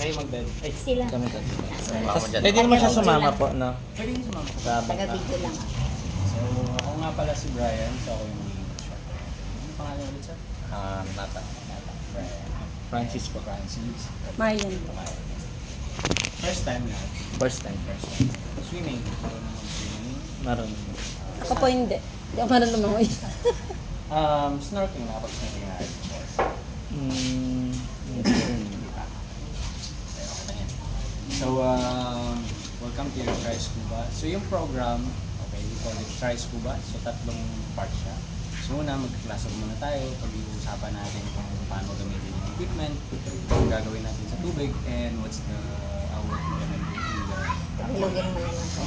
Kayo mag-bed. Ay, Sila. Kami to. Sumama mo dyan. Pwede naman siya sumama po, no? Pwede yung sumama. Sabi. Taga-video lang. So, ako nga pala si Brian. So, ako yung magiging instructor. Ano pangalan ulit, sir? Nata. Brian. Francis po. Francis. Marian. First time na. First time. Swimming. Swimming. Marunong. Ako po hindi. Hindi ako marunong mangoy. Snorkeling. Nakapag-snorkeling na rin. So, welcome to your Try Scuba. So, yung program, okay, we call it Try Scuba. So, tatlong parts siya. So, una, mag-class of muna tayo. Pag-uusapan natin kung paano gamitin yung equipment, kung gagawin natin sa tubig, and what's our implement in the... Lugin mo naman ko.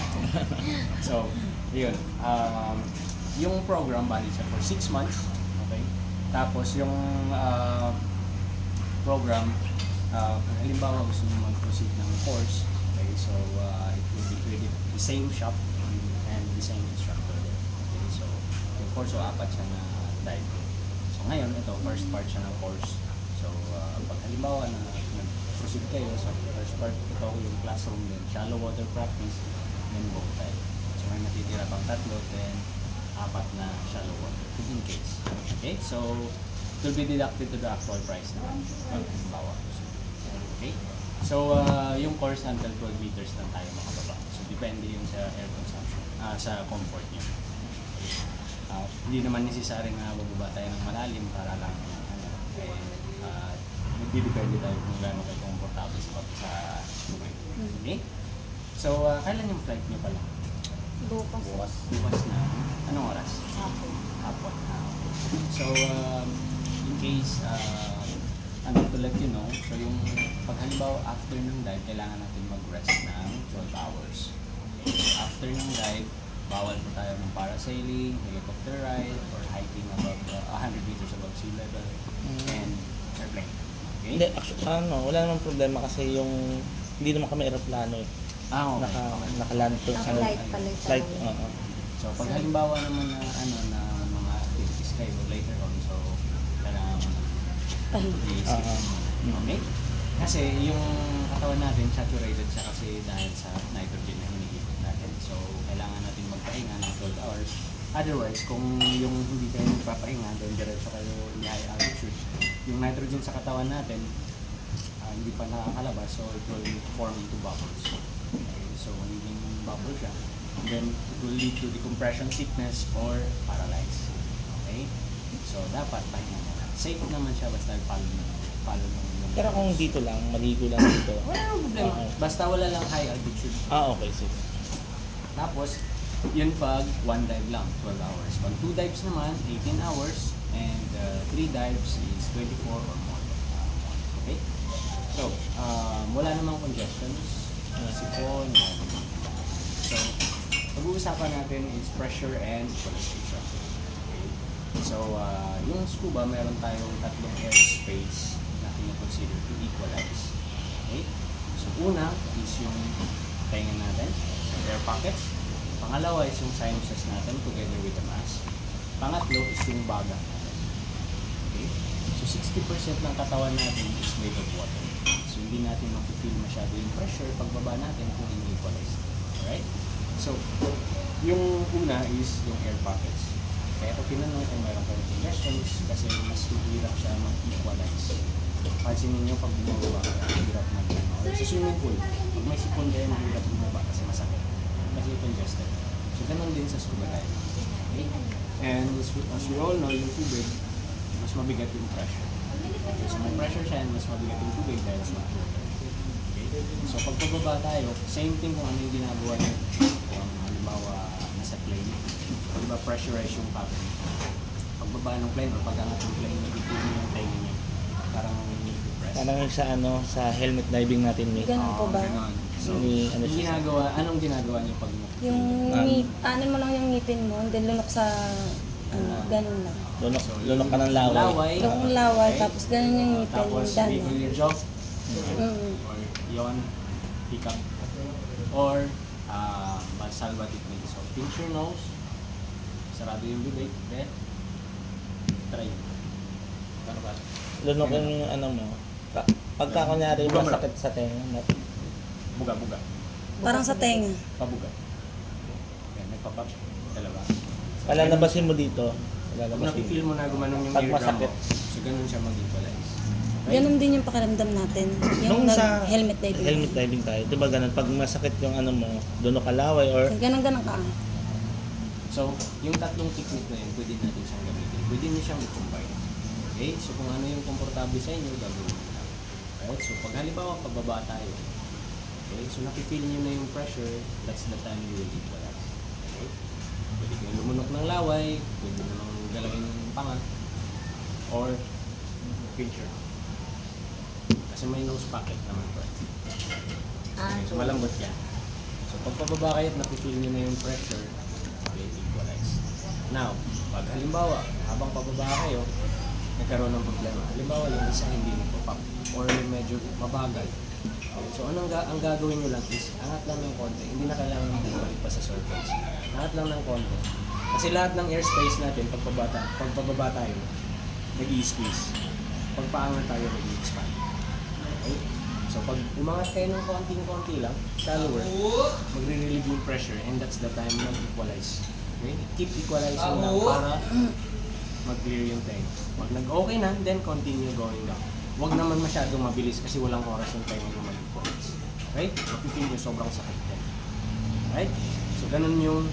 So, yun. Yung program, bali siya for 6 months. Okay? Tapos, yung program, halimbawa gusto nyo mag-proceed ng course, okay, so it will be created the same shop and the same instructor there. Okay, so yung course, so apat siya na dive. So ngayon, ito, first part siya ng course. So pag halimbawa na nag-proceed kayo, so first part, ito yung classroom din, shallow water practice, then boat dive. So may matitira pang tatlo, then apat na shallow water, in case. Okay, so it will be deducted to the actual price naman. Halimbawa. Okay? So, yung course until 12 meters lang tayo makababa. So, depende yung sa air consumption, sa comfort nyo. Hindi naman necessary na bababa tayo ng malalim para lang, magdidepende tayo kung gaano kayo komportable sa tubig. Okay? So, kailan yung flight nyo pala? Bukas. Bukas na. Anong oras? Hapon. So, in case, to let you know, so yung pag halimbawa after ng dive, kailangan natin mag-rest ng 12 hours. Okay. So after ng dive, bawal po tayo ng parasailing, helicopter ride, or hiking above 100 meters above sea level, and airplane. Okay? Hindi, actually, wala namang problema kasi yung hindi naman kami aeroplano eh. Okay. Naka-land to sa Naka-light pala ito. flight. So pag halimbawa naman na na mga activities kayo later on, so kailangan mo okay? Kasi yung katawan natin saturated siya kasi dahil sa nitrogen na hinihigit natin. So, kailangan natin magpahinga ng 12 hours. Otherwise, kung yung hindi kayo magpapahinga, then diretso kayo in high altitude, yung nitrogen sa katawan natin, hindi pa nakakalabas, so it will form into bubbles. Okay? So, magiging bubble siya. And then, it will lead to decompression sickness or paralyze. Okay? So, dapat pahinga na. Safe naman siya basta follow mo. Pero kung dito lang, maligo lang dito. Wala nang problema. Basta wala lang high altitude. Okay, sige. Tapos, yun pag one dive lang, 12 hours. Pag 2 dives naman, 18 hours. And 3 dives is 24 or more. Okay? So, wala namang congestions. Sipon. So, pag-uusapan natin is pressure and equalization. So, yung scuba, meron tayong tatlong airspace na kino-consider to equalize. Okay? So, una is yung tenga natin, so air pockets. Pangalawa is yung sinuses natin together with the mask. Pangatlo is yung baga natin. Okay? So, 60% ng katawan natin is made of water. So, hindi natin ma-feel masyado yung pressure pagbaba natin kung in-equalize. Alright? So, yung una is yung air pockets. Kaya ako tinanong kung meron kayong congestions kasi mas mahirap siya mag-equalize. Pansin ninyo pag bumaba, mahirap mag-ano. Sa swimming pool, pag may sipon kayo, mahirap bumaba kasi masakit. Kasi congested. So, ganun din sa scuba diving. Okay? And as we all know, yung tubig, mas mabigat yung pressure. Okay? So, may pressure siya and mas mabigat yung tubig dahil sa water. Okay? So, pag pababa tayo, same thing kung ano yung ginagawa niyo. Kung halimbawa, nasa plane, diba pressurize yung cabin. Pagbaba ng plane o pag-angat ng plane, nagiging yung tenga niya. Parang depressed. Parang yung sa helmet diving natin, may Ganun po ba? Ganon. So, anong ginagawa niyo pag Yung anin mo lang yung ngipin mo, then lunok sa ganun lang. Lunok ka ng laway. Yung laway, tapos ganun yung ngipin, tapos yung wiggle your jaw. Or yawn, hiccup. Or salva technique. So, pinch your nose. Sarado yung bibig. Then, try. Paano ba? Lunok yung ano mo. Pagka kunyari masakit sa tenga, Buga-buga. Parang sa tenga. Pabuga. Yan, may pop-up. Dalawa. palalabasin mo dito. Pag Palalabasin. nakifeel mo na gumanong yung Pag eardrum masakit. mo, so ganun siya mag-equalize. Okay? Ganun din yung pakiramdam natin. Yung Nung sa helmet diving. helmet diving tayo, di ba ganun? Pag masakit yung ano mo, doon kalaway or Ganun ka. So, yung tatlong technique na yun, pwede natin siyang gamitin. Pwede nyo siyang i-combine. Okay? So, kung ano yung komportable sa inyo, gagawin nyo lang. Right? So, pag halimbawa, pababa tayo. Okay? So, nakifeel nyo na yung pressure, that's the time you will equalize. Okay? Pwede kayo lumunok ng laway, pwede namang galawin ng panga, or pincher. Kasi may nose pocket naman po. Okay, so malambot yan. So pag pababa kayo at nakifeel nyo na yung pressure, okay, equalize. Now, pag halimbawa, habang pababa kayo, nagkaroon ng problema. Halimbawa, yung isa hindi nagpo-pop or medyo mabagal. Okay, so ang gagawin nyo lang is, angat lang ng konti. Hindi na kailangan bumalik pa sa surface. Angat lang ng konti. Kasi lahat ng airspace natin, pag pababa tayo, nag-i-squeeze. Pag paangat tayo, nag-i-expand. Okay? So pag umangat kayo ng konting-konti lang, shallower, magre-relieve yung pressure and that's the time mag-equalize. Okay? Keep equalizing lang para mag-clear yung tenga. Pag nag-okay na, then continue going down. Huwag naman masyadong mabilis kasi walang oras yung tenga na mag-equalize. Right? Mapipil nyo sobrang sakit yan. Right? So ganun yung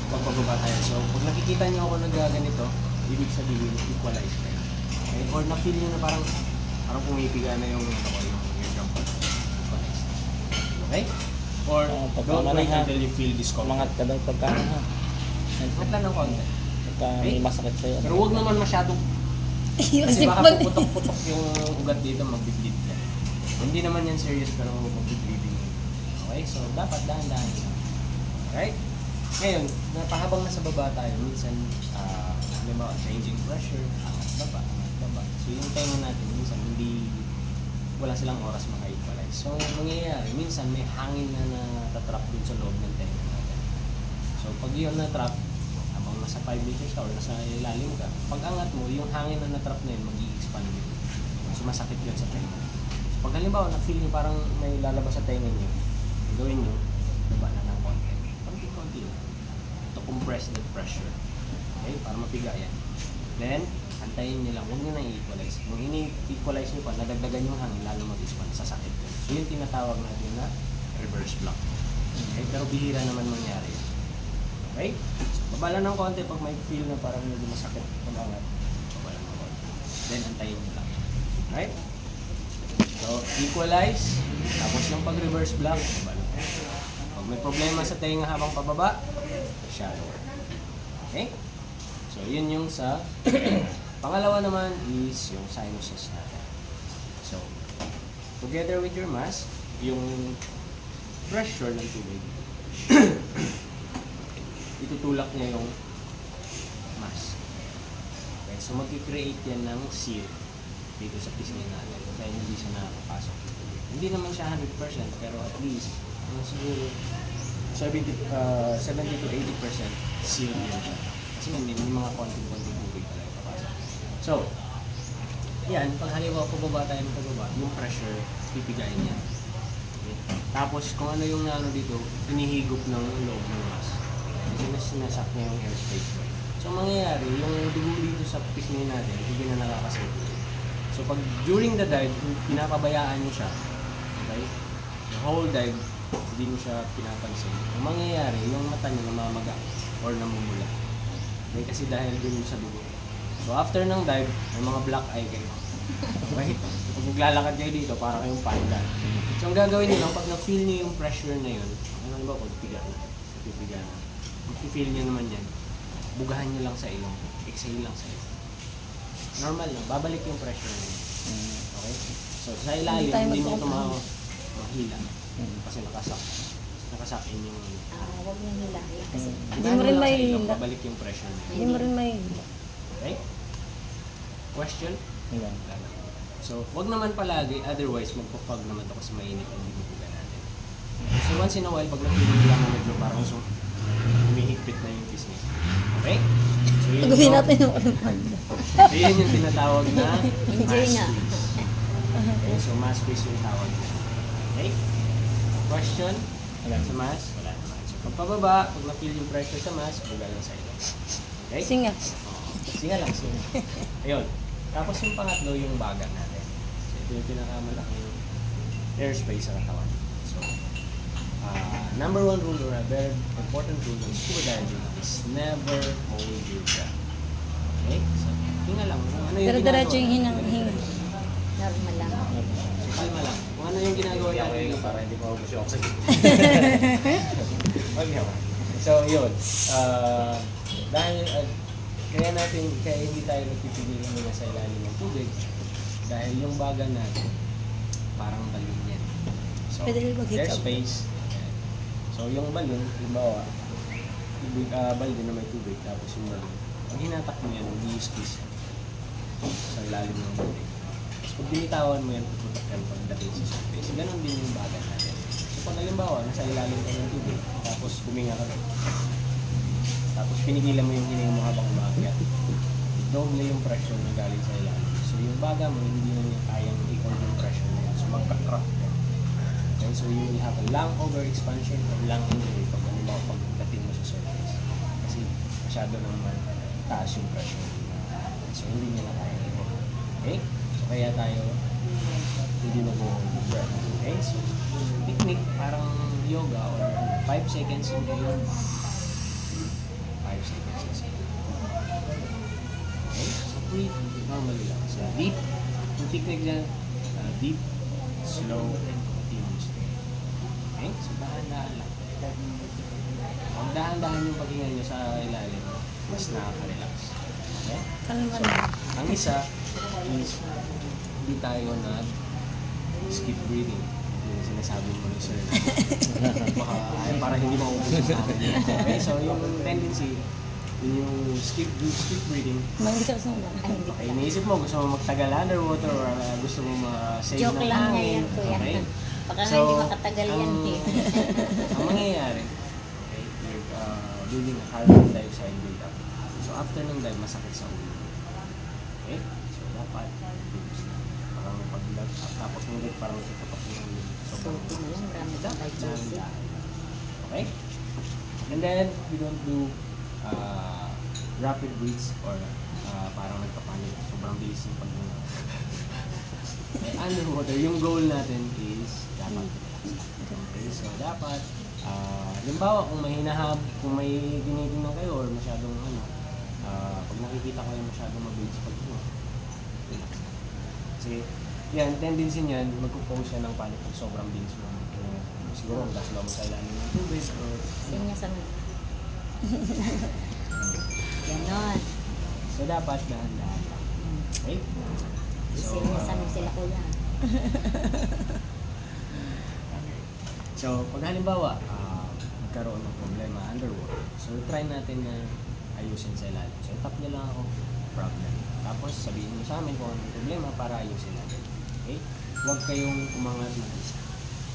pagpababa tayo. So pag nakikita nyo ako nagaganito, ibig sabihin equalize kayo. Okay? Or na-feel nyo na parang pumipiga na yung eardrum ko. Equalize. Okay? Or don't wait until you feel discomfort. umangat ka daw pagka ha. Angat lang ng konti. Pagka may masakit sa'yo. Pero huwag naman masyadong kasi baka puputok-putok yung ugat dito, magbibleed ka. Hindi naman yan serious pero magbibleeding. Okay? So dapat dahan-dahan lang. Alright? Ngayon, pahabang nasa baba tayo, minsan halimbawa, changing pressure, angat baba. So yung tenga natin, minsan wala silang oras maka-equalize. So mangyayari, minsan may hangin na natatrap dun sa loob ng tenga natin. So pag yun na-trap, habang nasa 5 meters ka or nasa ilalim ka, pag angat mo, yung hangin na natrap na yun, mag-i-expand yun. So masakit yun sa tenga. So pag halimbawa, na-feel nyo parang may lalabas sa tenga nyo, gawin nyo, baba na ng konti. Konti lang. To compress that pressure. Okay? Para mapiga yan. Then, antayin nyo lang, huwag nyo nang i-equalize. Kung ini-equalize nyo pa, nadagdagan yung hangin, lalo mag-expand, sasakit yun. So yun tinatawag natin na reverse block. Okay? Pero bihira naman mangyari. Okay? So, baba lang ng konti pag may feel na parang medyo masakit pag-angat. Baba lang ng konti. Then, antayin nyo lang. Right? So, equalize. Tapos ng pag-reverse block, baba lang. Pag may problema sa tenga habang pababa, shallower. Okay? So, yun yung sa pangalawa naman is yung sinuses natin. So, together with your mask, yung pressure ng tubig, itutulak niya yung mask. Okay, so mag-create yan ng seal dito sa pisngi natin kaya hindi siya nakakapasok. Hindi naman siya 100% pero at least siguro 70 to 80% seal yan siya. Kasi may mga konting-konting tubig talaga papasok. So, yan, pag halimbawa pababa tayo ng pababa, yung pressure, pipigayin yan. Okay. Tapos, kung ano yung dito, pinihigop ng loob ng mask. Kasi sinasak niya yung airspace. So, mangyayari, yung dugo dito sa pisngi natin, hindi na nakakasip. So, pag during the dive, pinapabayaan nyo siya, okay? The whole dive, hindi nyo siya pinapansin. Ang mangyayari, yung mata nyo namamaga or namumula. Okay, kasi dahil dun sa dugo. So after ng dive, may mga black eye kayo. Okay? Pag maglalakad kayo dito, para kayong panda. So ang gagawin nyo lang, pag na-feel nyo yung pressure na yun, ano ba, pag piga na, mag-feel nyo naman yan, bugahan nyo lang sa ilong, exhale lang sa ilong. Normal lang, babalik yung pressure na yun. Okay? So sa ilalim, hindi nyo ito mahila. Kasi nakasak in yung Huwag nang hilahin kasi hindi mo rin may babalik yung pressure na hindi mo rin may okay? Question? Ayan. So, wag naman palagi, otherwise magpo-fog naman ito kasi mainit ang binubuga natin. So, once in a while, pag na-feel lang na medyo parang humihigpit na yung pisngi. Okay? So, yun gawin natin yung panda. yun yung tinatawag na Enjoy mask nga. squeeze. Okay, so mass squeeze yung tawag. Okay? Question? Wala. Sa mass? Wala naman. So pag pababa, pag na-feel yung pressure sa mass, buga lang sa ilo. Okay? Singa. Singa lang, singa. Ayun. Tapos yung pangatlo, yung baga natin. So ito yung pinakamalaking airspace sa katawan. So, number one rule or a very important rule ng scuba diving is never hold your breath. Okay? So, hinga lang. Kung ano yung Dire-diretso yung ginagawa, hinga. Normal lang. So, kalma lang. Kung ano yung ginagawa natin para hindi maubos yung oxygen. Wag naman. So, yun. Dahil, kaya hindi tayo nagpipigil muna sa ilalim ng tubig. Dahil yung baga natin, parang balon yan. So, Pwede rin mag-hiccup. airspace. Ayan. So, yung balon, halimbawa, balon na may tubig, tapos yung balon. Pag hinatak mo yan, mag-i-squeeze yan sa ilalim ng tubig. Tapos pag binitawan mo yan, tututok yan pagdating sa surface. Ganon din yung baga natin. So, pag halimbawa, nasa ilalim ka ng tubig, tapos huminga ka rin. Tapos pinigilan mo yung hininga mo habang umakyat. Doble yung pressure na galing sa ilalim. So yung baga mo, hindi na niya kayang i-hold yung pressure na yan. So magka-crack yan. Okay, so you will have a lung overexpansion or lung injury pagdating mo sa surface. Kasi masyado naman taas yung pressure. So hindi niya na kayang i-hold. Okay? So kaya tayo hindi mag-hold yung breath. Okay? So technique, parang yoga or 5 seconds in kayo. 5 seconds is okay? So breathe normally lang. So deep, yung technique dyan, deep, slow, and continuous. Okay? So dahan-dahan lang. Kung dahan-dahan yung paghinga nyo sa ilalim, mas nakaka-relax. Okay? Kalma So, lang. ang isa is hindi tayo skip breathing. Yung sinasabi mo ni sir. Baka, para hindi maubos yung amin. Okay, so yung tendency, yung skip breathing, Hindi ka sunod. okay, iniisip mo, gusto mo magtagal underwater or gusto mo ma-save Joke ng lang niya hangin. yan, kuya. Okay? Baka nga hindi makatagal yan, eh. Ang mangyayari, okay, you're building a carbon dioxide buildup. So after ng dive, masakit sa ulo. Okay? So dapat, parang pag-lag, tapos ng dive, parang tututok yung So, yun, marami kang digestive. okay? And then, we don't do rapid breaths or parang nagpapanik. Sobrang bilis yung pag underwater, yung goal natin is dapat okay, so dapat halimbawa kung may kung may tinitingnan kayo or masyadong pag nakikita ko yung masyadong mabilis pag relax. Kasi yan, tendency niyan magpo-pose siya ng panic pag sobrang bilis mo. Siguro ang gas mo sa ilalim ng tubig or Sinya sa mga. Ganon. so dapat dahan-dahan lang. Okay? So, Sinya sa mga sila, kuya. so pag halimbawa, magkaroon ng problema underwater, so try natin na ayusin sa ilalim. So tap niyo lang ako, problem. Tapos sabihin niyo sa amin kung ano yung problema para ayusin natin. Okay? Huwag kayong umangat na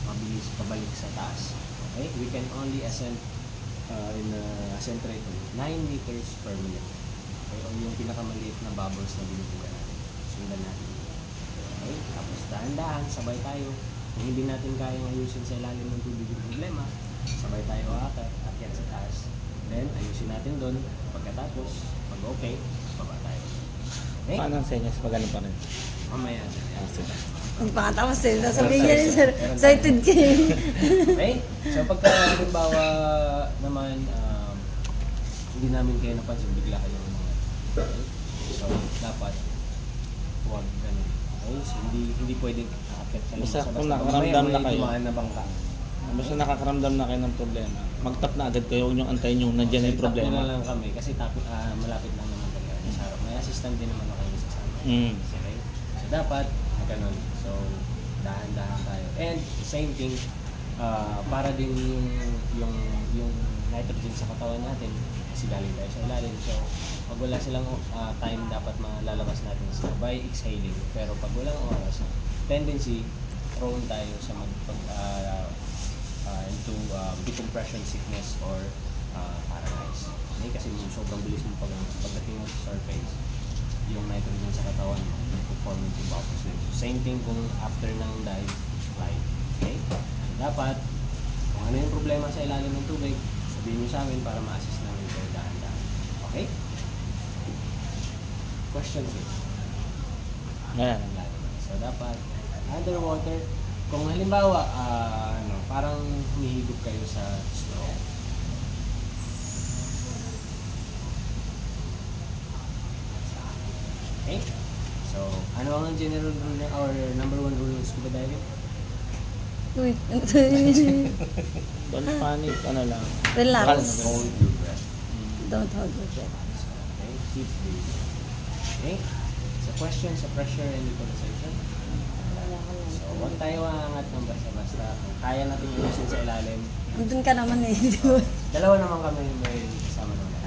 mabilis pabalik sa taas. Okay? We can only ascend in ascent rate of 9 meters per minute. Okay? O yung pinakamaliit na bubbles na binubuga natin. Sundan natin. Okay? Tapos dahan-dahan, sabay tayo. Kung hindi natin kayang ayusin sa ilalim ng tubig yung problema, sabay tayo akyat sa taas. Then, ayusin natin doon. Pagkatapos, pag okay, baba tayo. Okay? Paano ang senyas pag ano pa rin? Mamaya. Ang pangatapos eh. Sabihin niya rin, sir. Excited kayo. Okay? So, pagka halimbawa naman, hindi namin kayo napansin, bigla kayo umangat. Okay? So, dapat, huwag ganun. Okay? So, hindi pwedeng aakyat ka lang Basta sa kung basta. nakaramdam na May kayo. dumaan na bangka. Basta nakakaramdam na kayo ng problema, mag-tap na agad kayo, huwag niyong antayin yung nandiyan na yung So, tap nyo problema. na lang kami kasi malapit lang naman talaga sa harap. May assistant din naman ako yung sasama. Mm. Okay? So, dapat, ganun. So, dahan-dahan tayo. And, same thing, para din yung nitrogen sa katawan natin, kasi galing tayo sa ilalim. So, pag wala silang time, dapat malalabas natin sila by exhaling. Pero pag walang oras, tendency, prone tayo sa into decompression sickness or paralyze. Okay? Kasi sobrang bilis mo pagdating mo sa surface. yung nitrogen sa katawan mo, perform into bubbles din. So, same thing kung after ng dive, flight. Okay? So, dapat, kung ano yung problema sa ilalim ng tubig, sabihin nyo sa amin para ma-assist namin kayo dahan-dahan. Okay? Question 6. Ayan. So, dapat, underwater, kung halimbawa, parang humihigop kayo sa straw. Okay? So, ano ang general rule or number 1 rule ng scuba diving? Uy, Don't panic, ano lang. relax. Hold your breath. Don't hold your breath. Okay? Keep breathing. Okay? Sa question, sa pressure and equalization. Wala ko lang. So, huwag tayo aangat ng basta-basta. Kung kaya natin ilusin sa ilalim, Andun ka naman eh, di ba? dalawa naman kami may kasama naman.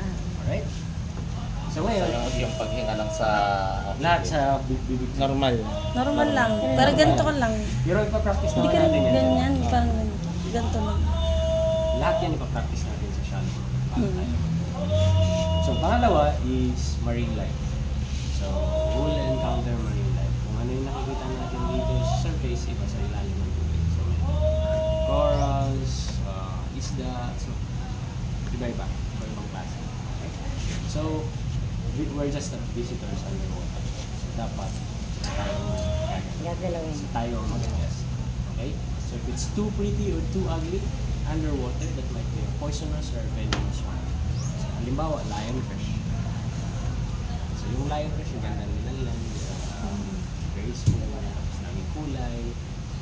Alright? So, ngayon, Yung paghinga lang sa lahat sa bibig Normal. Normal lang. Pero ganito ka lang. Pero ipapractice Hindi naman ka natin yan. ganyan, parang ganito. Ganito lang. Lahat yan ipapractice natin sa shallow. So, pangalawa is marine life. So, we'll encounter marine life. Kung ano yung nakikita natin dito sa surface, iba sa ilalim ng tubig. So, may corals, isda, so, iba-iba. Iba-ibang klase. Okay? So, we're just visitors underwater. So, dapat Gagalawin. tayo ang mag-adjust. Okay? So, if it's too pretty or too ugly underwater, that might be a poisonous or venomous one. So, halimbawa, lionfish. So, yung lionfish, yung ganda nila lang, graceful, tapos naming kulay.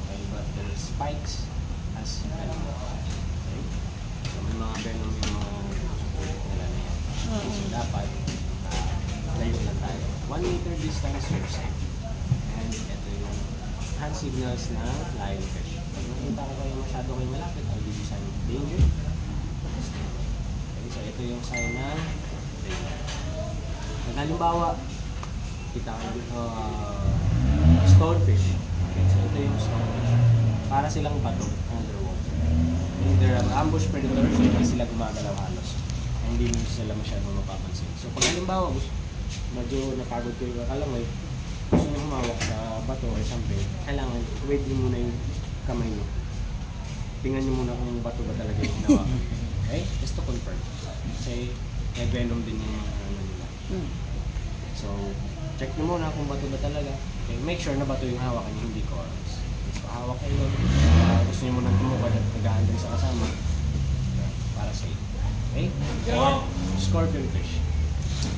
Okay, but their spikes as venom. Okay? So, may mga venom yung mga ulit nila na yan. Okay, so, dapat, layo lang tayo. 1 meter distance your safe. And ito yung hand signals na lionfish. Pag nakita ko kayo masyado kayo malapit, I'll give you sign of danger. Okay, so ito yung sign na danger. Pag halimbawa, kita ko dito, stonefish. Okay, so ito yung stonefish. Para silang bato underwater. And they're ambush predators, hindi sila gumagalaw halos. Hindi mo sila masyadong mapapansin. So pag halimbawa, medyo napagod kayo kakalangoy, gusto nyo humawak sa bato or something, kailangan wait nyo muna yung kamay nyo. Tingnan nyo muna kung bato ba talaga yung hinawakan. Okay? Just to confirm. Kasi may venom din yung ano nila. So, check nyo muna kung bato ba talaga. Okay? Make sure na bato yung hawakan nyo, hindi corals. So, hawak kayo. Gusto nyo muna tumukad at nag-handle sa kasama para safe. Okay? Or scorpion fish.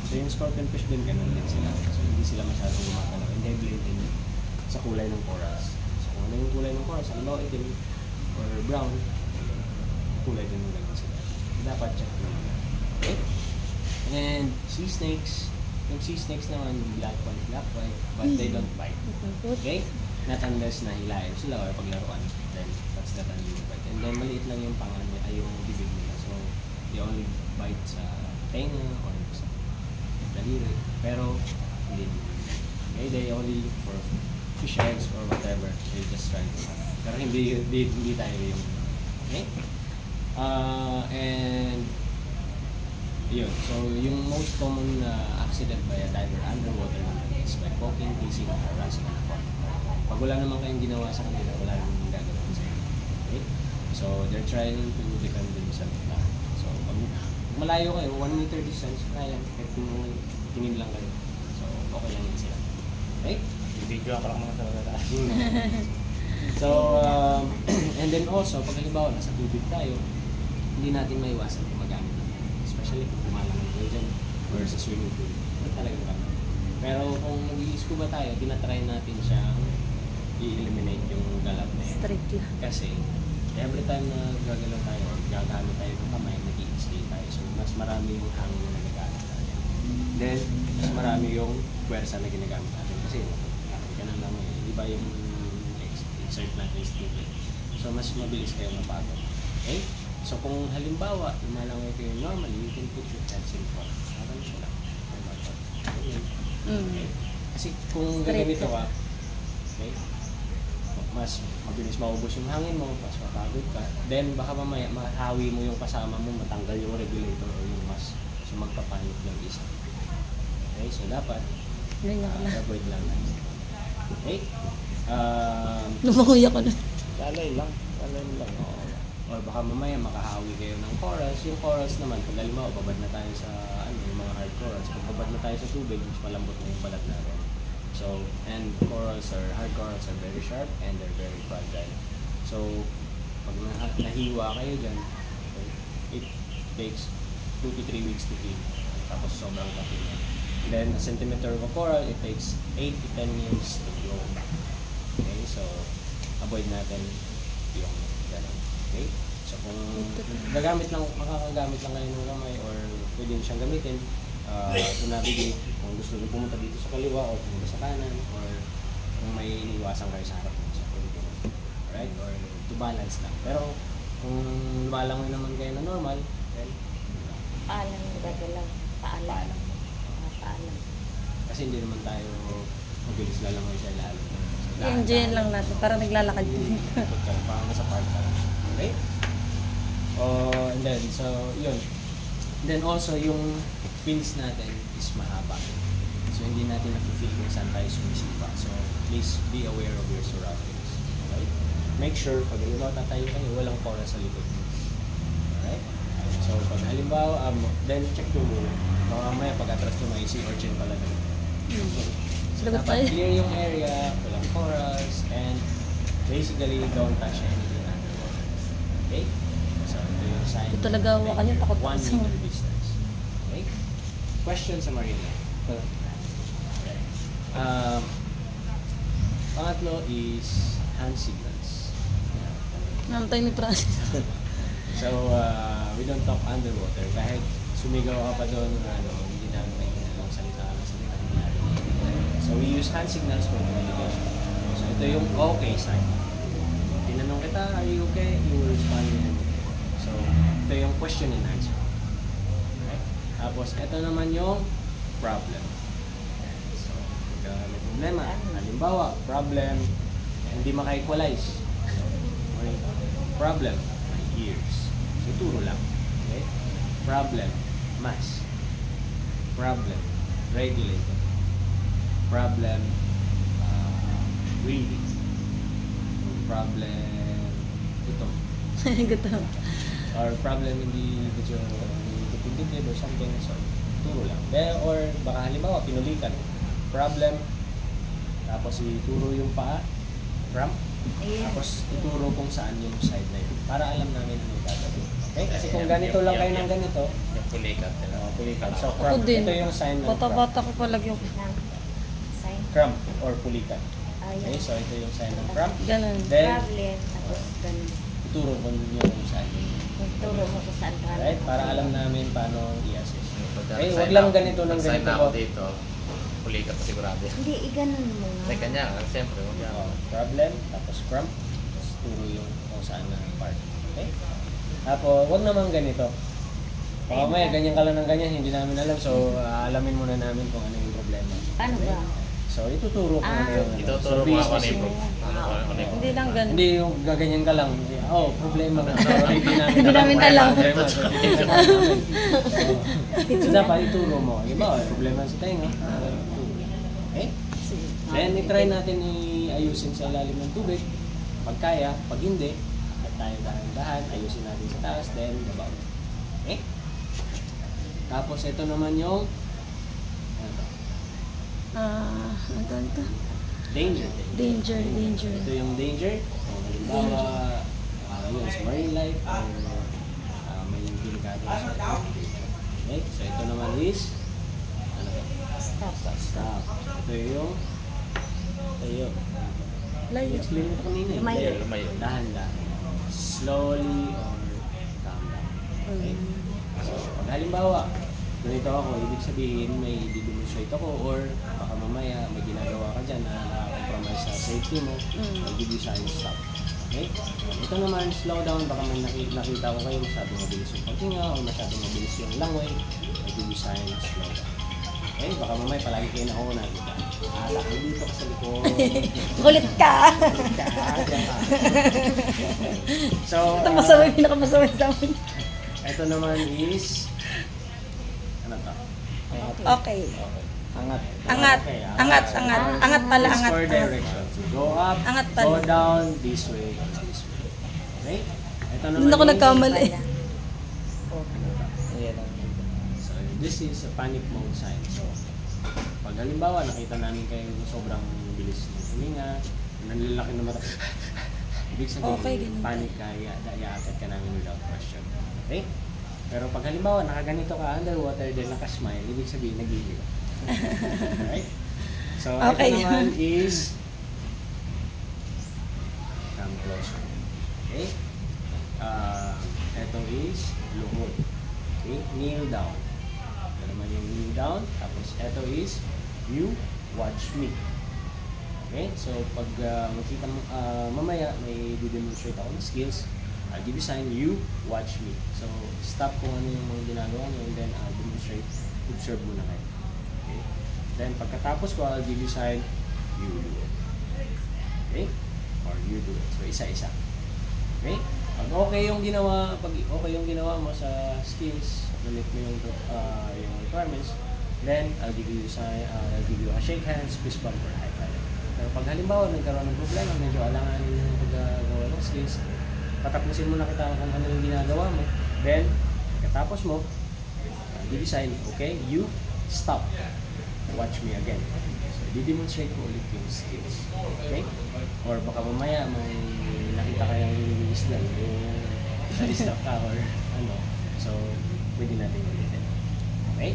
So yung scorpion fish din, ganun din sila. So hindi sila masyadong gumagalaw. And they blend in sa kulay ng corals. So kung ano yung kulay ng corals, halimbawa itim or brown, kulay din yung ganun sila. Dapat check nyo muna. Okay? And sea snakes, yung sea snakes naman, yung black white, but they don't bite. Okay? Not unless nahilain sila or paglaruan. Then that's the time you bite. And then maliit lang yung pangan ay yung bibig nila. So they only bite sa tenga or sa daliri. Pero hindi. Okay, they only look for fish eggs or whatever. They just try to have. Pero hindi tayo yung okay? And yun. So yung most common accident by a diver underwater is by poking, teasing, or harassing a pond. Pag wala naman kayong ginawa sa kanila, wala naman gagawin sa inyo. Okay? So they're trying to defend themselves na. So pag malayo kayo, 1 meter distance, kaya kahit tingin lang kayo. So okay lang yun sila. Okay? Video ako lang naman sa mga So, and then also, pag halimbawa nasa tubig tayo, hindi natin maiwasan kung magamit natin. Especially kung lumalangan kayo dyan or sa swimming pool. Ito talagang kami. Pero kung mag-i-scuba tayo, tinatry natin siyang i-eliminate yung galap na yun. Strict lang. Kasi every time na gagalaw tayo or gagamit tayo ng kamay, nag-i-stay tayo. So, mas marami yung hangin na nagagamit natin. Then, mas marami yung puwersa na ginagamit natin. Kasi, ganun lang eh. Iba yung exert natin is stupid. So, mas mabilis kayo mapagod. Okay? So, kung halimbawa, lumalangoy kayo normally, you can put your hands in front. Parang siya lang. Okay? Kasi kung gagamito ka, okay, mas mabilis maubos yung hangin mo, mas mapagod ka. Then, baka mamaya, mahawi mo yung kasama mo, matanggal yung regulator o yung mas. So, magpapanik yung isa. Okay? So, dapat, Ganyan ko na. Avoid lang natin. Okay? Lumangoy ako na. Lalay lang. Lalay lang. Or baka mamaya makahawi kayo ng corals. Yung corals naman, kung halimbawa, babad na tayo sa yung mga hard corals. Pag babad na tayo sa tubig, mas malambot na yung balat natin. So, and hard corals are very sharp and they're very fragile. So, pag nahiwa kayo dyan, it takes 2 to 3 weeks to heal. Tapos sobrang laki niya. Then, a centimeter of a coral, it takes 8 to 10 years to grow back. Okay, so avoid natin yung ganun. Okay? So kung makakagamit lang kayo ng kamay or pwede nyo siyang gamitin to navigate, kung gusto nyo pumunta dito sa kaliwa o pumunta sa kanan or kung may iniwasan kayo sa harap sa pwede. Alright? Or to balance lang. Pero kung lumalangoy naman kayo na normal, then Paalam na gagalaw. Paalam. kasi hindi naman tayo mabilis lalangoy sa ilalim. I-enjoyin lang natin. Para naglalakad din. Parang nasa park ka. Okay? And then, so, yun. Then also, yung fins natin is mahaba. So, hindi natin na-feel kung saan tayo sumisipa. So, please be aware of your surroundings. Okay? Make sure, pag halimbawa tatayo kayo, walang coral sa likod. Alright? So, pag halimbawa, then check nyo muna. Baka mamaya, pag atras nyo, may sea urchin pala doon. So, Lagot dapat tayo. clear yung area, walang corals, and basically don't touch anything underwater. Okay? So, ito yung sign. Ito talaga hawakan yung takot 1 ako sa- meter distance. Okay? Question sa Marina. Okay. Pangatlo is hand signals. Nantay ni Francis. So, we don't talk underwater. Kahit sumigaw ka pa doon, hindi namin nakikinig salita ng salita. So, we use hand signals for communication. So, ito yung okay sign. Tinanong kita, are you okay? You will respond with an okay. So, ito yung question and answer. Okay? Tapos, ito naman yung problem. So, pag may problema, halimbawa, problem, hindi maka-equalize. So, may problem, my ears. So, turo lang. Okay? Problem, mass. Problem, regulator. Problem, breathing. Problem, gutom. Gutom. Or problem hindi medyo dipindipid or something. So, turo lang. Or baka halimbawa, pinulikan. Problem, tapos ituro yung paa, cramp. Ayun. Tapos ituro kung saan yung side na yun. Para alam namin ano yung gagawin. Okay? Kasi kung ganito lang kayo ng ganito, Yung pulikat. pulikan. So, Ako cramp. din. Ito yung sign ng cramp. Bata-bata ko palagi yung Sign. Cramp or pulikan. Ayun. Okay? So, ito yung sign ng cramp. ganun. Then, Problem. Tapos ganun. ituro ko ninyo kung saan yun. Turo mo kung saan ka. Right? Para alam namin paano i-assess. Okay, wag lang ganito ng Sign ganito na ako ba? dito. Pulikat pa sigurado. Hindi, iganon mo nga. Ay, kanya. Siyempre. Problem, tapos cramp, tapos turo yung kung saan na part. Okay? Tapos, wag naman ganito. Baka may ganyan ka lang ng ganyan, hindi namin alam. So, alamin muna namin kung ano yung problema. Paano ba? So, ituturo ko ano yung ano. Ituturo mo ako ano yung Hindi lang ganun. Hindi yung gaganyan ka lang. Problema na. So, Hindi namin alam. Problema. So, titignan namin. So, dapat ituro mo. Iba, problema sa tenga. Okay? Then, i-try natin i-ayusin sa ilalim ng tubig. Pag kaya, pag hindi, at tayo dahan-dahan, ayusin natin sa taas, then babaw. Okay? Tapos, ito naman yung Ano to? danger. Danger. Ito yung danger. So, halimbawa, yun, sa marine life, or may delikado sa okay? So, ito naman is, ano to? Stop. Stop. Ito yung, Layo. explain mo ito kanina. Lumayo. Lumayo. Dahan-dahan. Slowly or calm down. Okay? So, pag halimbawa, ganito ako, ibig sabihin may demonstrate ako or baka mamaya may ginagawa ka dyan na nakaka-compromise sa safety mo, I'll give you sign stop. Okay? Ito naman, slow down, baka may nakita ko kayo masyadong mabilis yung paghinga o masyadong mabilis yung langoy, I'll give you sign slow down. Okay? Baka mamaya palagi kayo nauna, diba? Kayo dito ka sa likod. Kulit ka! So, Ito masama yung pinakamasama sa amin. ito naman is ano to? Okay. Okay. Angat. Angat. Okay, Angat. Angat pala, This angat. for direction. So go up, Angat pala. go down, this way, this way. Okay? Ito naman Hindi ako yung- nagkamali. Ayan ang So this is a panic mode sign. So pag halimbawa nakita namin kayo sobrang bilis ng huminga, nanlalaki na mata, ibig sabihin Okay, ganun. panic ka, iaakit ka namin without question. Okay? Pero pag halimbawa nakaganito ka underwater then nakasmile, ibig sabihin nag-iiwi ka. Alright? So Okay. ito naman is come closer. Okay? Ito is luhod. Okay? Kneel down. Ito naman yung kneel down. Tapos ito is you watch me. Okay? So pag makita mo, mamaya may di-demonstrate ako ng skills. I'll give you sign, you watch me. So stop kung ano yung mga ginagawa mo and then I'll demonstrate. Observe muna kayo. Okay? Then pagkatapos ko, I'll give you sign, you do it. Okay? Or you do it. So isa-isa. Okay? Pag okay yung ginawa mo sa skills, na-meet mo yung requirements, then I'll give you a shake hands, fist bump, or high five. Pero pag halimbawa nagkaroon ng problema, medyo alanganin yung paggagawa ng skills, patapusin mo na kita kung ano yung ginagawa mo, then pagkatapos mo, I'll give you sign, okay, you stop, watch me again. So di-demonstrate ko ulit yung skills. Okay? Or baka mamaya may nakita kayong isda, yung isda ka or ano. So, pwede natin ulitin. Okay?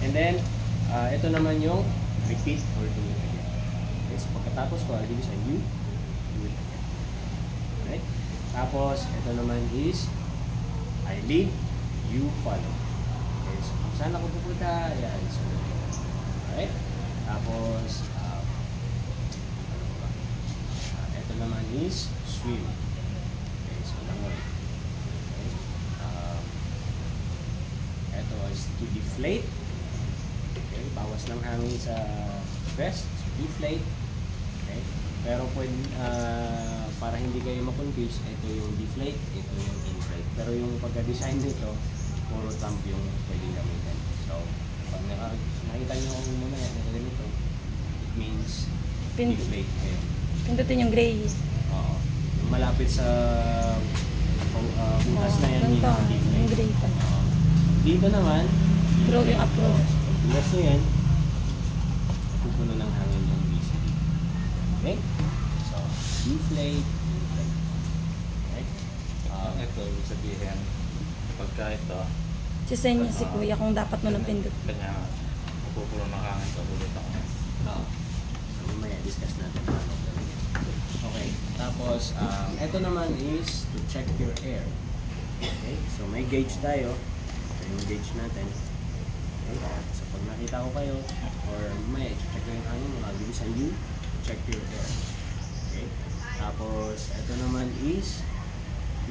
And then, ito naman yung repeat or do it again. Okay? So, pagkatapos ko, I'll give you sign, you do it again. Alright? Tapos, ito naman is I lead, you follow. Okay? So, kung saan ako pupunta, yan. So, alright? Tapos, ito naman is swim. Okay, so langoy. Okay. Ito is to deflate. Okay, bawas ng hangin sa vest. So, deflate. Okay. Pero pwede, para hindi kayo ma-confuse, ito yung deflate, ito yung inflate. Pero yung pagka-design nito, puro thumb yung pwedeng gamitin. So, pag nakita nyo kung mamaya na ganito, it means deflate kayo. Pindutin yung gray. Oo. Yung malapit sa butas na yan, ganito. yung deflate. Yung gray pa. Oo. Dito naman, Draw yung approach. butas na yan, pupuno ng hangin yung BCD. Okay? So, deflate, deflate. Okay? ito, ibig sabihin, pagka ito, Sisend niya si kuya kung dapat mo nang pindot. kanya, mapupulo ng hangin sa ulit ako. Oo. So, mamaya discuss natin kung ano gawin. Okay. Tapos, ito naman is to check your air. Okay? So, may gauge tayo. Ito yung gauge natin. Okay? So, pag nakita ko kayo, or may check ko yung hangin, mag-ibisan you, check your air. Okay? Tapos, ito naman is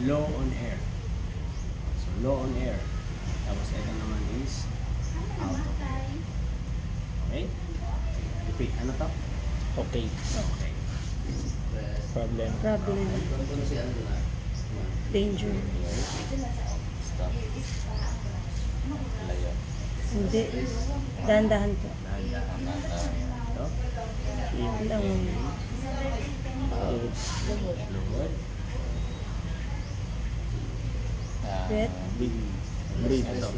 low on air. So, low on air. Tapos, ito naman is out of air. Okay? Repeat. Ano to? Okay. Okay. Problem. Problem. Danger. Stop. Layo. Hindi. Dahan-dahan po. Dahan-dahan. Ito. Lang. Luhod. Breath. Breathe. Ito.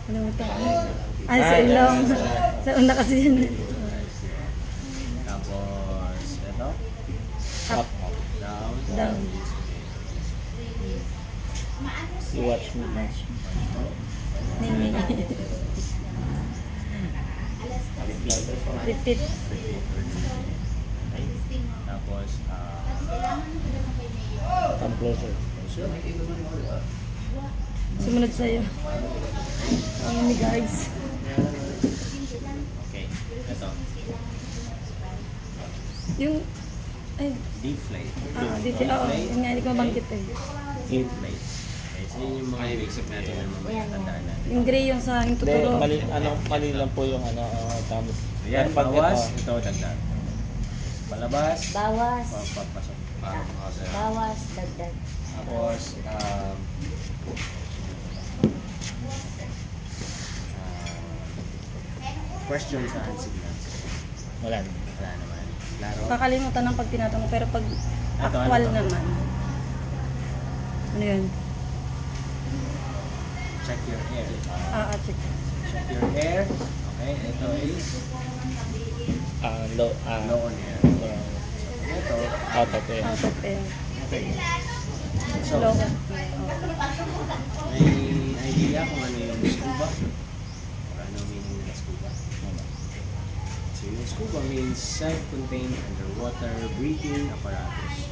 Ano mo ito? Ay, sa ilong. Sa una kasi yun. Tapos, ito. Up. Down. Down. You watch me. Ning. Repeat. Okay. Tapos, Come closer. Sumunod sa'yo. Ang ni guys. okay. Ito. Yung, ay, Deflate. oo, yun nga, hindi ko mabanggit eh. Inflate. Okay, so yun yung mga ibig sabihin natin na mamaya tandaan natin. Yung gray yung sa aking Hindi, tuturo. mali lang po yung tama. Ayan, Pag bawas. ito, Ito, dagdag. Palabas. Bawas. Papasok. Bawas, dagdag. Tapos, Question sa hand signals. Wala. Wala naman. Klaro. Kakalimutan ng pag tinatanong, pero pag Ito, actual ano to? naman. Ano yun? Check your air. Check. Check your air. Okay, ito is Low, low on air. Ito, out of air. Out of air. okay. So, Low. may idea kung ano yung scuba? Or ano meaning ng scuba? So, yung scuba means self-contained underwater breathing apparatus.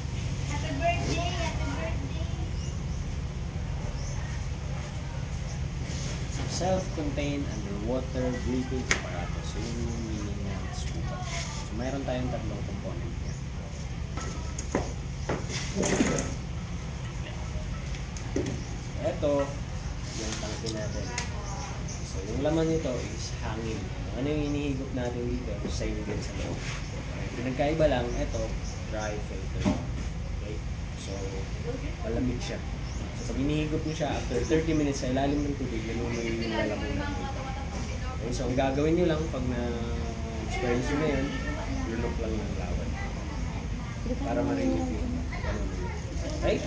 So, self-contained underwater breathing apparatus. So, yun yung meaning ng scuba. So, mayroon tayong tatlong component niya. Ito, yung tangke natin. So, yung laman nito is hangin. Ano yung inihigop natin dito? Same din sa loob. Pinagkaiba lang, ito, dry filter. Okay? So, malamig siya. So, pag inihigop nyo siya, after 30 minutes sa ilalim ng tubig, naluloy yung lalamunan dito. Okay? So, ang gagawin nyo lang pag na-experience nyo na yun, lunok lang ng lawan. Para ma-relieve yun. Okay?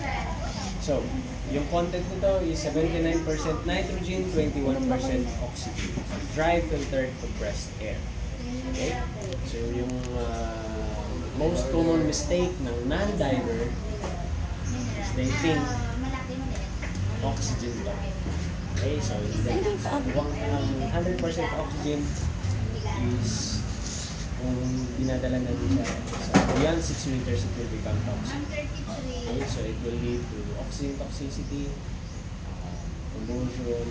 So, yung content nito is 79% nitrogen, 21% oxygen. Dry filtered compressed air. Okay? So, yung most common mistake ng non-diver is they think oxygen lang. Okay? So, ang 100% oxygen is kung dinadala natin siya sa beyond 6 meters, it will become toxic. Okay, so it will lead to oxygen toxicity, convulsion,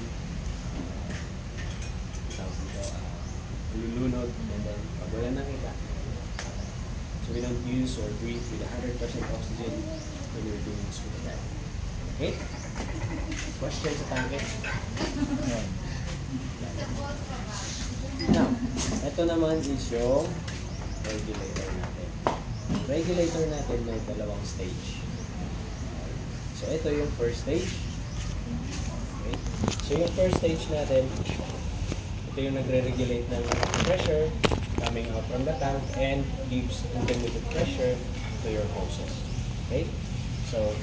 lulunod, and then pag wala nang kita. So we don't use or breathe with 100% oxygen when we're doing scuba diving. Okay? Question sa tanke? Now, ito naman is yung regulator natin. Regulator natin may dalawang stage. So, ito yung first stage. Okay. So, yung first stage natin, ito yung nagre-regulate ng pressure coming out from the tank and gives intermediate pressure to your hoses. Okay? So,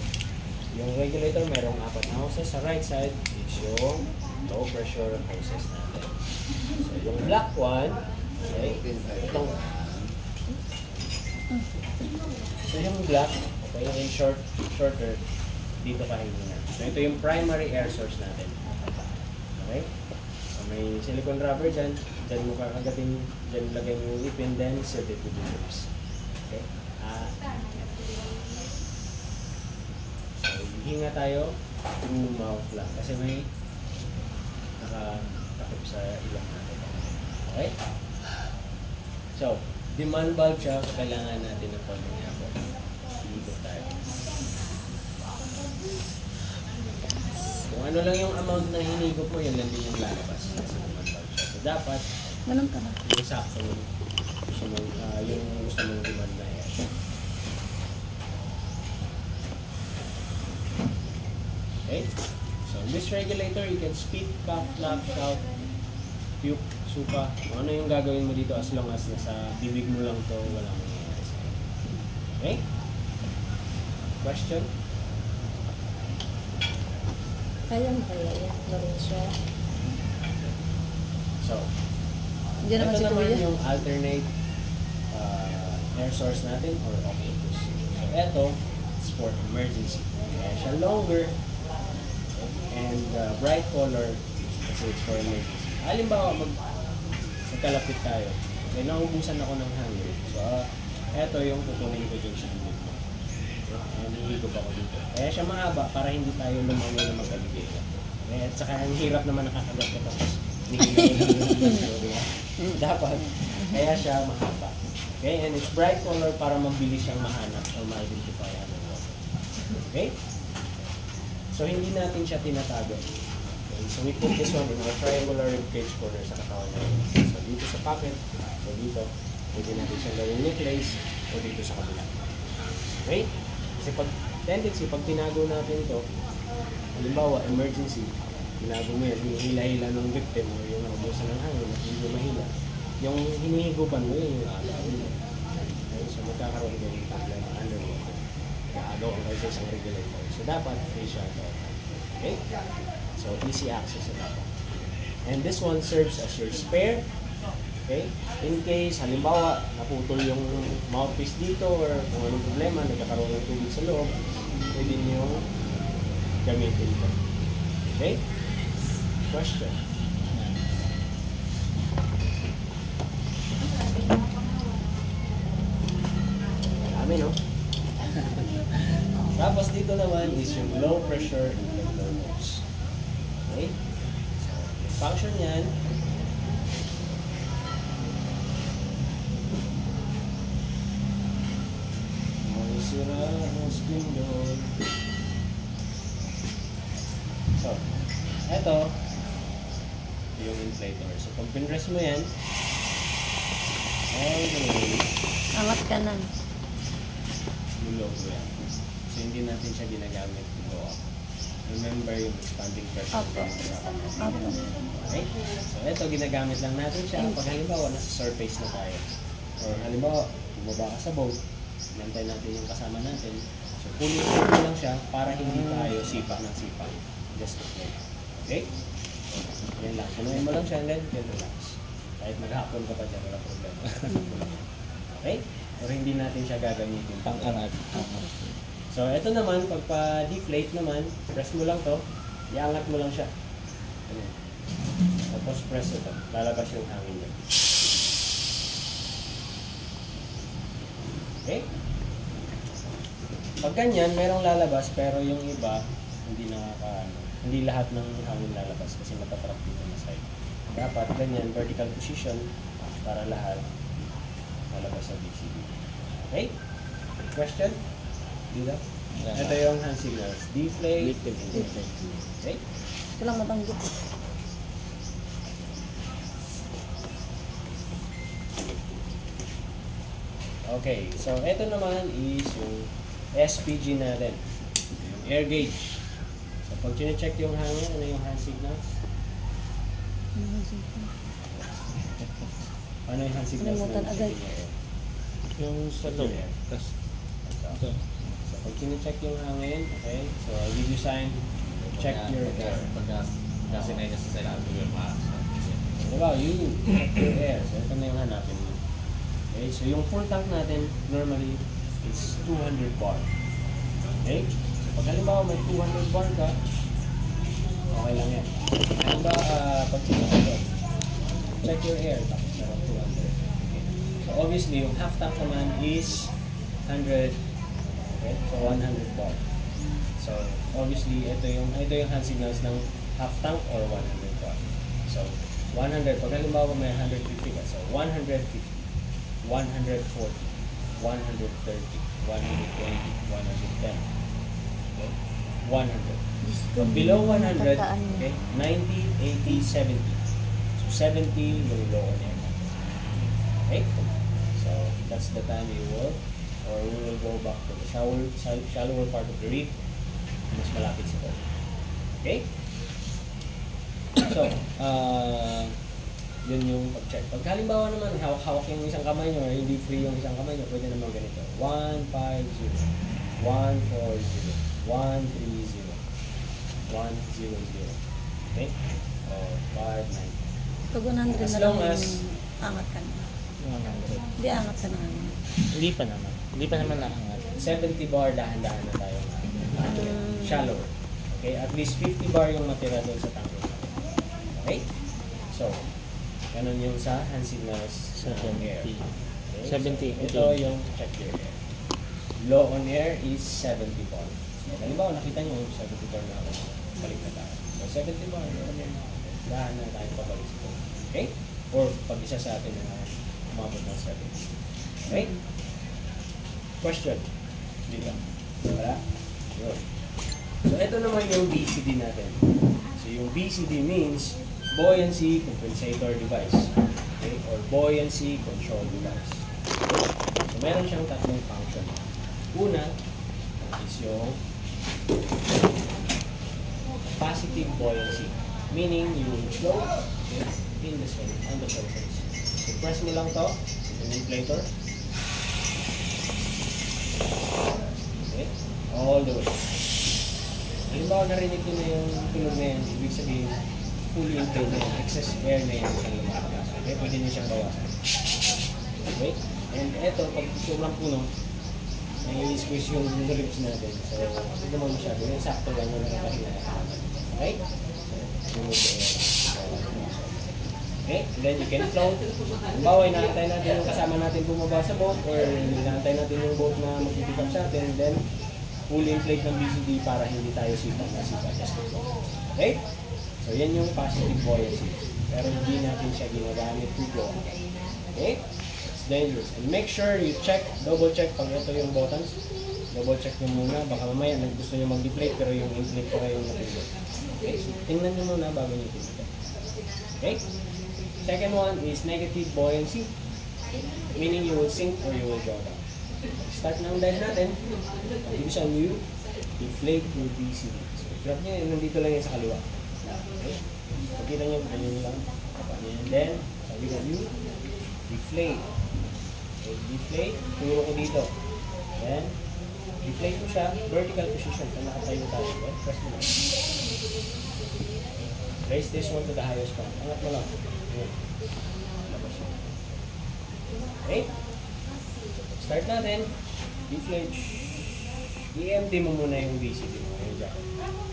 yung regulator, merong 4 na hoses. Sa right side is yung low pressure hoses natin. So, yung black one, okay, itong, so yung black, okay, yung shorter, dito kahingin na. So, ito yung primary air source natin. Okay? So, may silicone rubber dyan. Dyan mo kakagatin, dyan lagay mo yung ipin, then set it with the lips. Okay? So, hinga tayo through mouth lang. Kasi may nakatakip sa ilong natin. Okay? So, demand valve siya, kailangan natin ng konting effort. Ikot tayo. Kung ano lang yung amount na hinigop mo, yun lang din yung lalabas. Kasi demand valve siya. So, dapat, Ganun ka na. yung sakto gusto mong, yung gusto mong demand na air. Okay? So, in this regulator, you can speed, cough, laugh, shout, puke, suka. Kung ano yung gagawin mo dito as long as nasa bibig mo lang to, walang mangyayari sa'yo. Okay? Question? Kaya mo kaya yan, Lorenzo? So, Diyan naman ito si naman Kuya. yung alternate air source natin or octopus. So, ito is for emergency. Kaya siya longer and bright color kasi it's for emergency. Halimbawa, magkalapit tayo. Okay, naubusan ako ng hangin. So, ito yung kukunin ko dyan siya dito. Nahihigop ako dito. Kaya siya mahaba para hindi tayo lumangoy na magkaligay. Okay, at saka ang hirap naman nakakagat ka tapos dapat. Kaya siya mahaba. Okay, and it's bright color para mabilis siyang mahanap o ma-identify ang water. Okay? So, hindi natin siya tinatago. Okay, so we put this one in our triangular ribcage corner sa katawan natin. So, dito sa pocket, so dito, pwede natin siya gawing necklace o dito sa kabila. Okay? Kasi tendency, pag tinago natin to, halimbawa, emergency, tinago mo yan, hinihila-hila ng victim o yung naubusan ng hangin at hindi mahila, Yung hinihigupan mo yun, yung agaw. Okay, so magkakaroon din ng problema underwater. Agaw ang kayo sa isang regulator. So dapat free siya at all time. Okay? So easy access na dapat. And this one serves as your spare. Okay? In case, halimbawa, naputol yung mouthpiece dito or kung anong problema, nagkakaroon ng tubig sa loob, pwede niyo gamitin ito. Okay? Question? Dami, no? Tapos dito naman is yung low pressure injector hose. Okay? So, yung function yan, sira ang spindle. So, eto yung inflator. So, pag pinress mo yan, all the way, Angat ka na. lulog mo yan. So, hindi natin siya ginagamit to go up. Remember yung expanding pressure. Opo. Opo. Okay? So, eto, ginagamit lang natin siya pag halimbawa nasa surface na tayo. Or halimbawa, bumaba ka sa boat, nantay natin yung kasama natin. So, punin mo lang siya para hindi tayo sipa ng sipa. Just to play. Okay? Yan lang. Punuin mo lang siya and then you relax. Kahit maghapon ka pa dyan, wala problema. Okay? Or hindi natin siya gagamitin. Pang-angat. So, ito naman, pagpa-deflate naman, press mo lang to, iangat mo lang siya. Ayan. Tapos press ito, lalabas yung hangin niya. Okay? Pag ganyan, merong lalabas, pero yung iba, hindi lahat ng hangin lalabas kasi matatrap dito na side. Dapat ganyan, vertical position, para lahat lalabas sa BCD. Okay? Question? Dito? Ito yung hand signals. Deflate. Okay? Ito lang mabanggit. Okay, so ito naman is yung SPG natin. Yung air gauge. So pag chine-check yung hangin, ano yung hand signals? Ano yung hand signals Limutan ng agad. checking yung air? Yung sa loob. Tapos, ito. So pag chine-check yung hangin, okay, so I'll give you sign, check your air. Kasi na kasi sa lahat yung mask. Diba, you check your air. So ito na yung hanapin mo. Okay, so yung full tank natin normally is 200 bar. Okay? So pag halimbawa may 200 bar ka, okay lang yan. Halimbawa, pag check your air, tapos meron 200. Okay? So obviously, yung half tank naman is 100. Okay? So 100 bar. So obviously, ito yung hand signals ng half tank or 100 bar. So 100, pag halimbawa may 150 ka, so 150. 140, 130, 120, 110, okay? 100. So below 100, okay, 90, 80, 70. So 70 yung low on air. Okay? So that's the time you will, or we will go back to the shallower part of the reef, mas malapit sa ball. Okay? So, yun yung pag-check. Pag halimbawa naman, hawak yung isang kamay nyo or hindi free yung isang kamay nyo, pwede naman ganito. 150, 140, 130, 100. Okay? O, 590. Pag 100 As na lang long as- yung angat ka na. 100. Hindi angat ka na. Hindi pa naman. Hindi pa naman naangat. 70 bar, dahan-dahan na tayo. Shallower. Okay? At least 50 bar yung matira doon sa tango. Okay? So, ganun yung sa hand signals sa air. 70. Okay? 70, So, ito okay. yung check your air. Low on air is 70 bar. So, halimbawa, nakita nyo yung 70 bar na ako. Balik na tayo. So, 70 bar, low on air. Dahan na tayo pabalik sa ito. Okay? Or pag isa sa atin na umabot ng 70. Okay? Question? Dito. Wala? Yun. So, ito naman yung BCD natin. So, yung BCD means buoyancy compensator device. Okay? Or buoyancy control device. Okay? So, meron siyang tatlong function. Una is yung positive buoyancy. Meaning, you will float, okay, on the surface. So, press mo lang to, yung inflator. Okay, all the way. Halimbawa narinig ko na yung tunog na yan, ibig sabihin, fully inflated na yan, excess air na yan sa lumalabas. Okay, pwede nyo siyang bawasan. Okay, and eto, pag sobrang puno, nai-squeeze yung ribs natin. So, hindi naman masyado. Yung sakto lang yung nakapahinga. Okay? So, remove the air. Okay? And then you can float. Halimbawa, inaantay natin yung kasama natin bumaba sa boat or inaantay natin yung boat na mag-pick up sa atin. Then, fully inflate ng BCD para hindi tayo sipag na sipag. Just to float. Okay? So, yan yung positive buoyancy. Pero hindi natin siya ginagamit to go. Okay? Dangerous. And make sure you check, double check pag ito yung buttons. Double check nyo muna. Baka mamaya gusto nyo mag-deflate pero yung inflate pa kayo napindot. Okay? So, tingnan nyo muna bago nyo pinito. Okay? Second one is negative buoyancy. Meaning you will sink or you will go down. Start ng dive natin. Ibig sabihin you deflate your BCD. So, grab nyo yun. Nandito lang yan sa kaliwa. Okay? Pagkita nyo, ganyan lang. And then, sabi ko you deflate. Deflate, turo ko dito. Then, deflate mo siya, vertical position. Kung nakatayo tayo, okay? Press mo lang. Raise this one to the highest point. Angat mo lang. Ayan. Labas siya. Okay? Start natin. Deflate. I-empty mo muna yung BCD mo. Ayan dyan.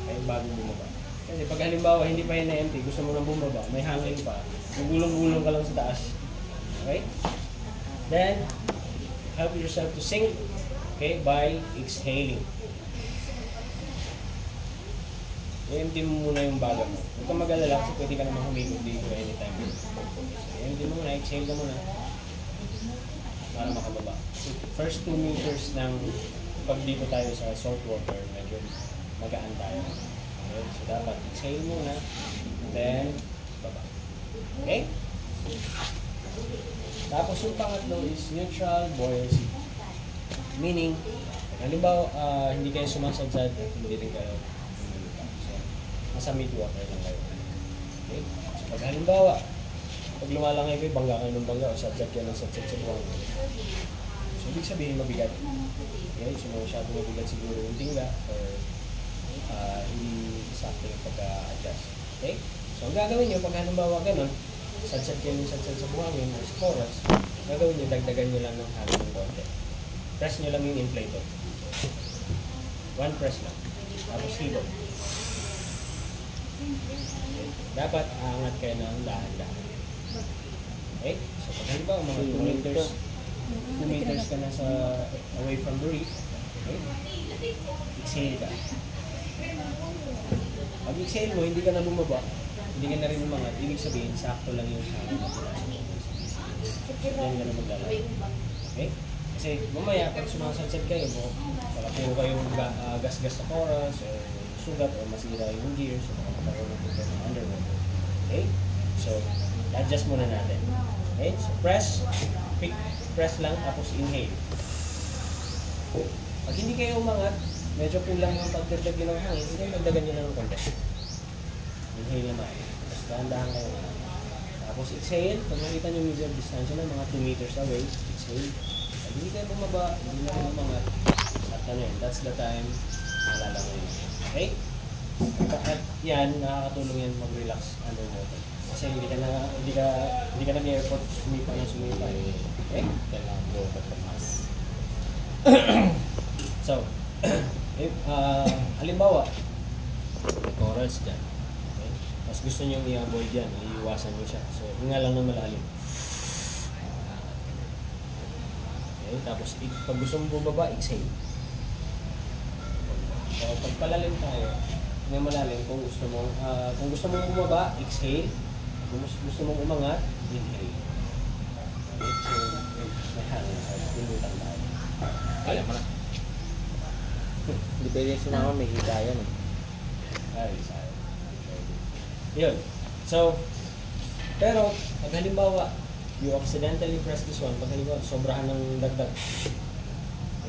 Okay, bago bumaba. Kasi pag halimbawa, hindi pa yun na-empty, gusto mo nang bumaba, may hangin pa, gulong-gulong ka lang sa taas. Okay? Then, help yourself to sink, okay, by exhaling. I-empty mo muna yung baga mo. Huwag kang mag-alala kasi pwede ka naman humigod dito anytime. I-empty mo muna, exhale ka muna para makababa. So, first 2 meters ng pag dito tayo sa salt water, medyo magaan tayo. Okay? So, dapat exhale muna, then baba. Okay? Tapos yung pangatlo is neutral buoyancy. Meaning, halimbawa, hindi kayo sumasadsad at hindi rin kayo lumilipad. So, nasa mid-water lang kayo. Okay? So, pag halimbawa, pag lumalangay kayo, bangga kayo ng bangga o sadsad kayo ng sadsad sa buwan. So, ibig sabihin mabigat. Okay? So, masyado mabigat siguro yung tingga or hindi sakto yung pagka-adjust. Okay? So, ang gagawin nyo, pag halimbawa ganun, sadsad kayo ng sadsad sa buhangin o sa chorus, gagawin nyo, dagdagan nyo lang ng hangin ng konti. Press nyo lang yung inflator. One press lang. Tapos hilo. Okay. Dapat aangat kayo ng dahan-dahan. Okay? So pag halimbawa mga 2 meters, 2 meters ka na sa away from the reef, okay? Exhale ka. Pag exhale mo, hindi ka na bumaba, hindi ka na rin umangat, ibig sabihin, sakto lang yung hangin na pinasok mo. Diyan ka na maglalay. Okay? Kasi mamaya, pag sumasadsad kayo, baka puro kayong gas-gas sa chorus, o sugat, o masira yung gear, so baka magkaroon ng problema ng underwater. Okay? So, adjust muna natin. Okay? So, press lang, tapos inhale. Pag hindi kayo umangat, medyo kulang yung pagdagdag ng hangin, hindi magdagan nyo lang ng konti. Inhale naman. Tapos dahan-dahan kayo na. Tapos exhale. Pag nakita nyo medium distance na mga 2 meters away, exhale. Pag hindi kayo bumaba, hindi na kayo umangat. At ano yun, that's the time nalalangoy. Okay? At yan, nakakatulong yan mag-relax underwater. Kasi hindi ka nag-airport sumipa. Okay? Kailangan go back to mass. So, if, halimbawa, may corals dyan. Okay? Mas gusto nyo i-avoid yan, iiwasan nyo siya. So, hinga lang ng malalim. Okay? Tapos, pag gusto mong bumaba, exhale. So, pag palalim tayo, hinga malalim kung gusto mong bumaba, exhale. Kung gusto mong umangat, inhale. Okay? So, may hangin. Pinutan tayo. Kaya mo na. Hindi pwede sumama, may higaya no? Ay, sorry. Yun. So, pero, pag halimbawa, you accidentally press this one, pag halimbawa, sobrahan ng dagdag,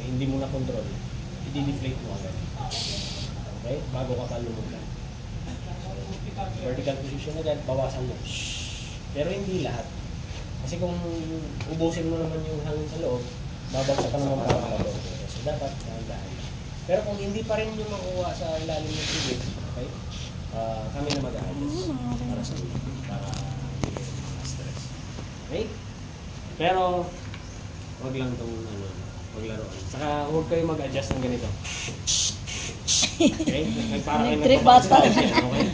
hindi mo na control, i-deflate mo agad. Okay? Bago ka pa lumutang. So, vertical position agad, bawasan mo. Shhh. Pero hindi lahat. Kasi kung ubusin mo naman yung hangin sa loob, babagsak ka naman parang labo. So dapat dahan-dahan. Pero kung hindi pa rin yung makuha sa ilalim ng tubig, okay? Kami na mag-a-adjust para sa inyo, para hindi kayo stress. Okay? Pero wag lang tong paglaruan. Saka huwag kayo mag-adjust ng ganito. Okay? Parang kayo Electric nagpapakasal bata. yan, okay?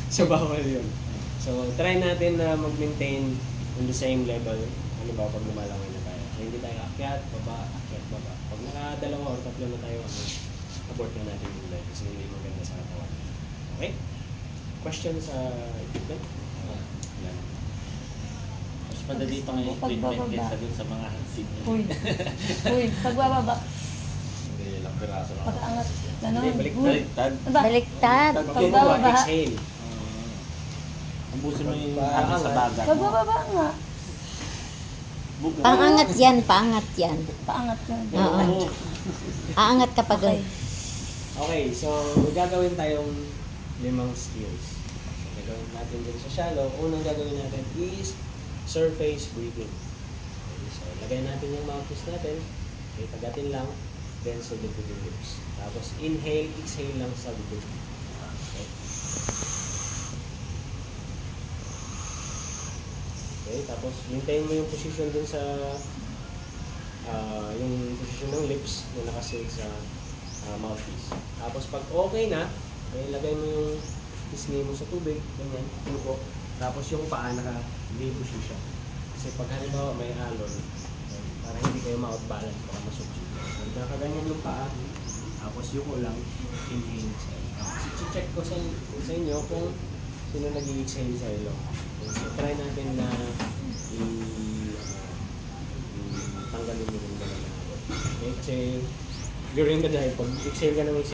So bawal yun. So try natin na mag-maintain on the same level. Ano ba pag lumalangoy na tayo? So hindi tayo akyat, baba, akyat, baba. Pag nakadalawa o tatlo na tayo, abort na natin yung leg kasi hindi maganda sa katawan. Okay? Question sa equipment? Yan. Mas madali pa ngayon treatment Pagbababa. kaysa dun sa mga hansin. Uy. Uy, pagbababa. Hindi, ilang piraso lang. Pag-angat. Ganon. Hindi, baliktad. Uy. Baliktad. Diba? Baliktad. Pagbababa. Exhale. Ambusin mo yung Pag- hangin sa bagat mo. Pagbababa nga. Buga. Paangat yan, paangat yan. Paangat nga. Oo. Aangat ka pa Okay. doon. Okay, so gagawin tayong 5 skills. So, gagawin natin din sa shallow. Unang gagawin natin is surface breathing. Okay, so lagay natin yung mouthpiece natin. Okay, tagatin lang. Then sulit with your lips. Tapos inhale, exhale lang sa bibig. Okay. Okay, tapos hintayin mo yung position dun sa yung position ng lips na nakasil sa mouthpiece. Tapos pag okay na, okay, lagay mo yung pisngi mo sa tubig, ganyan, tubo. Tapos yung paa naka-V position. Kasi pag halimbawa may alon, okay, para hindi kayo ma-outbalance, baka masubject. So, nakaganyan yung paa, tapos yuko lang, inhale, exhale. Tapos i-check ko sa inyo kung sino nag-i-exhale sa ilo. Okay, so try natin na tanggalin mo yung dalawa. Okay, kasi during the dive, pag exhale ka ng exhale,